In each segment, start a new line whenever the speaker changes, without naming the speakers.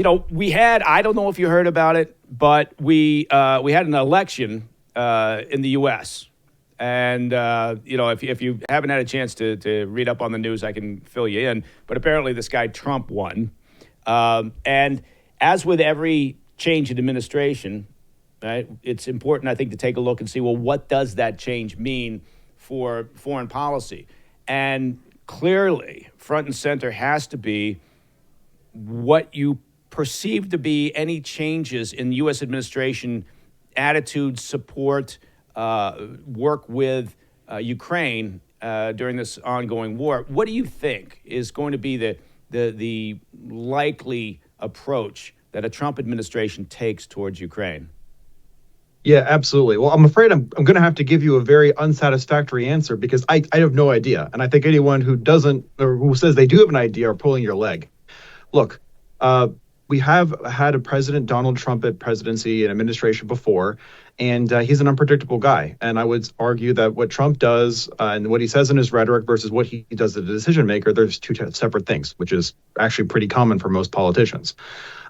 I don't know if you heard about it, but we had an election in the U.S. And, if you haven't had a chance to read up on the news, I can fill you in. But apparently this guy Trump won. And as with every change in administration, right, it's important, I think, to take a look and see, well, what does that change mean for foreign policy? And clearly, front and center has to be what you perceive to be any changes in U.S. administration attitude, support, work with Ukraine during this ongoing war. What do you think is going to be the likely approach that a Trump administration takes towards Ukraine?
Yeah, absolutely. Well, I'm afraid I'm going to have to give you a very unsatisfactory answer because I have no idea. And I think anyone who doesn't or who says they do have an idea are pulling your leg. Look, we have had a President Donald Trump at presidency and administration before, and he's an unpredictable guy. And I would argue that what Trump does and what he says in his rhetoric versus what he does as a decision maker, there's two separate things, which is actually pretty common for most politicians.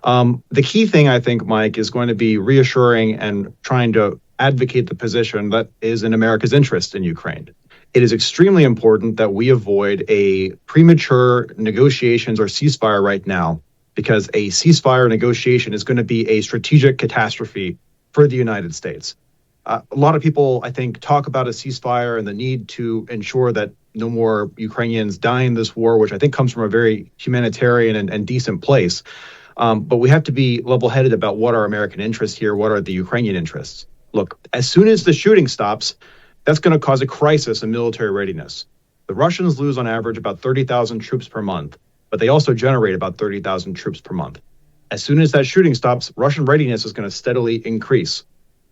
The key thing, I think, Mike, is going to be reassuring and trying to advocate the position that is in America's interest in Ukraine. It is extremely important that we avoid a premature negotiations or ceasefire right now, because a ceasefire negotiation is going to be a strategic catastrophe for the United States. A lot of people, I think, talk about a ceasefire and the need to ensure that no more Ukrainians die in this war, which I think comes from a very humanitarian and decent place. But we have to be level-headed about what are American interests here, what are the Ukrainian interests. Look, as soon as the shooting stops, that's going to cause a crisis in military readiness. The Russians lose on average about 30,000 troops per month, but they also generate about 30,000 troops per month. As soon as that shooting stops, Russian readiness is going to steadily increase.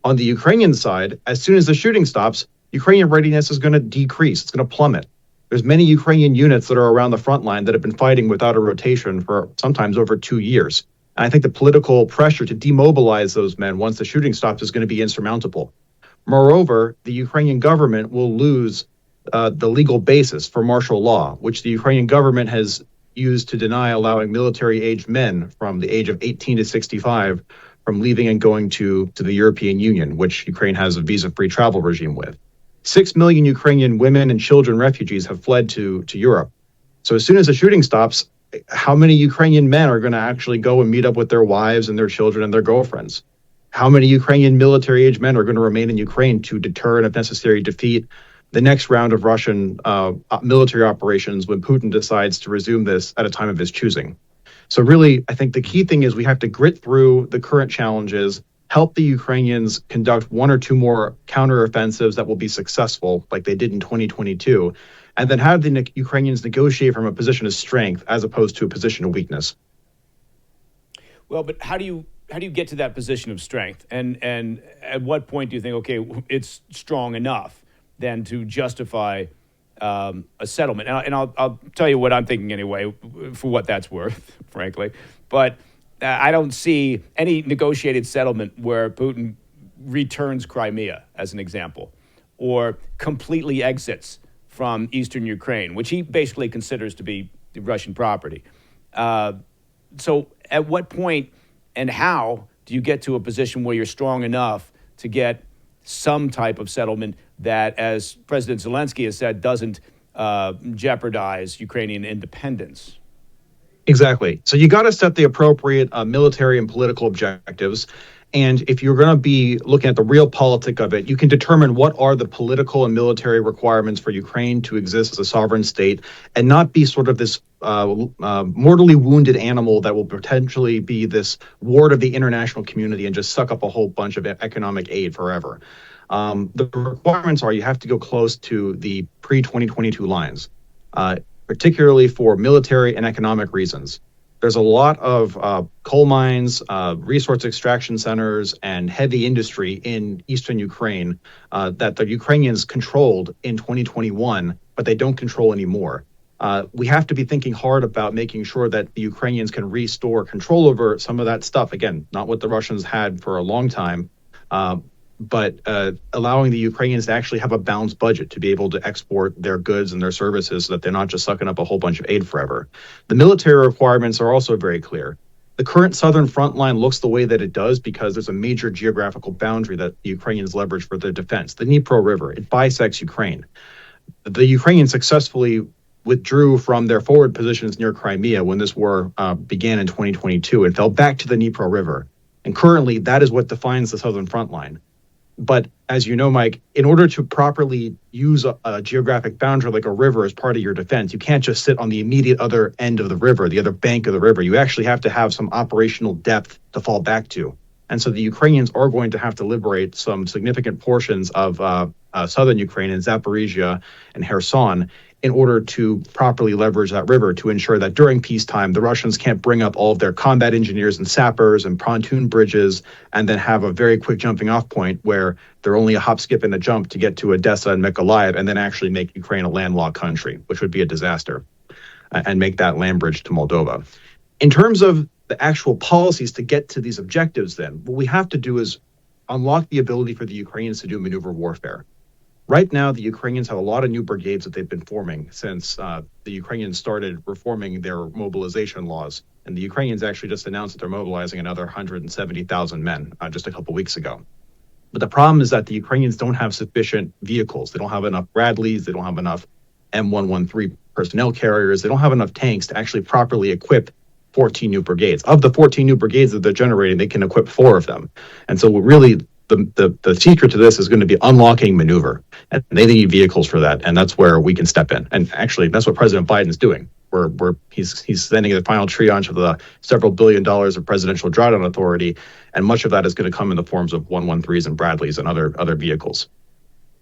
On the Ukrainian side, as soon as the shooting stops, Ukrainian readiness is going to decrease. It's going to plummet. There's many Ukrainian units that are around the front line that have been fighting without a rotation for sometimes over 2 years. And I think the political pressure to demobilize those men once the shooting stops is going to be insurmountable. Moreover, the Ukrainian government will lose the legal basis for martial law, which the Ukrainian government has used to deny allowing military-aged men from the age of 18 to 65 from leaving and going to the European Union, which Ukraine has a visa-free travel regime with. 6 million Ukrainian women and children refugees have fled to Europe. So as soon as the shooting stops, how many Ukrainian men are going to actually go and meet up with their wives and their children and their girlfriends? How many Ukrainian military-aged men are going to remain in Ukraine to deter and, if necessary, defeat the next round of Russian military operations when Putin decides to resume this at a time of his choosing? So really, I think the key thing is we have to grit through the current challenges, help the Ukrainians conduct one or two more counteroffensives that will be successful, like they did in 2022, and then have the Ukrainians negotiate from a position of strength as opposed to a position of weakness.
Well, but how do you get to that position of strength? And at what point do you think, okay, it's strong enough then to justify a settlement? And I'll tell you what I'm thinking anyway, for what that's worth, frankly. But I don't see any negotiated settlement where Putin returns Crimea, as an example, or completely exits from eastern Ukraine, which he basically considers to be Russian property. So at what point and how do you get to a position where you're strong enough to get some type of settlement that, as President Zelensky has said, doesn't jeopardize Ukrainian independence?
Exactly. So you got to set the appropriate military and political objectives. And if you're going to be looking at the real politic of it, you can determine what are the political and military requirements for Ukraine to exist as a sovereign state and not be sort of this mortally wounded animal that will potentially be this ward of the international community and just suck up a whole bunch of economic aid forever. The requirements are you have to go close to the pre-2022 lines, particularly for military and economic reasons. There's a lot of coal mines, resource extraction centers, and heavy industry in eastern Ukraine that the Ukrainians controlled in 2021, but they don't control anymore. We have to be thinking hard about making sure that the Ukrainians can restore control over some of that stuff. Again, not what the Russians had for a long time, but allowing the Ukrainians to actually have a balanced budget to be able to export their goods and their services so that they're not just sucking up a whole bunch of aid forever. The military requirements are also very clear. The current southern front line looks the way that it does because there's a major geographical boundary that the Ukrainians leverage for their defense. The Dnipro River, it bisects Ukraine. The Ukrainians successfully withdrew from their forward positions near Crimea when this war began in 2022 and fell back to the Dnipro River. And currently, that is what defines the southern front line. But as you know, Mike, in order to properly use a geographic boundary like a river as part of your defense, you can't just sit on the immediate other end of the river, the other bank of the river. You actually have to have some operational depth to fall back to. And so the Ukrainians are going to have to liberate some significant portions of southern Ukraine and Zaporizhia and Kherson in order to properly leverage that river to ensure that during peacetime, the Russians can't bring up all of their combat engineers and sappers and pontoon bridges and then have a very quick jumping off point where they're only a hop, skip, and a jump to get to Odessa and Mykolaiv and then actually make Ukraine a landlocked country, which would be a disaster, and make that land bridge to Moldova. In terms of the actual policies to get to these objectives, then, what we have to do is unlock the ability for the Ukrainians to do maneuver warfare. Right now, the Ukrainians have a lot of new brigades that they've been forming since the Ukrainians started reforming their mobilization laws. And the Ukrainians actually just announced that they're mobilizing another 170,000 men just a couple weeks ago. But the problem is that the Ukrainians don't have sufficient vehicles. They don't have enough Bradleys. They don't have enough M113 personnel carriers. They don't have enough tanks to actually properly equip 14 new brigades. Of the 14 new brigades that they're generating, they can equip 4 of them. And so really, the secret to this is going to be unlocking maneuver, and they need vehicles for that, and that's where we can step in. And actually, that's what President Biden's doing. He's sending the final triage of the several $1 billion of presidential drawdown authority, and much of that is going to come in the forms of 113s and Bradleys and other vehicles.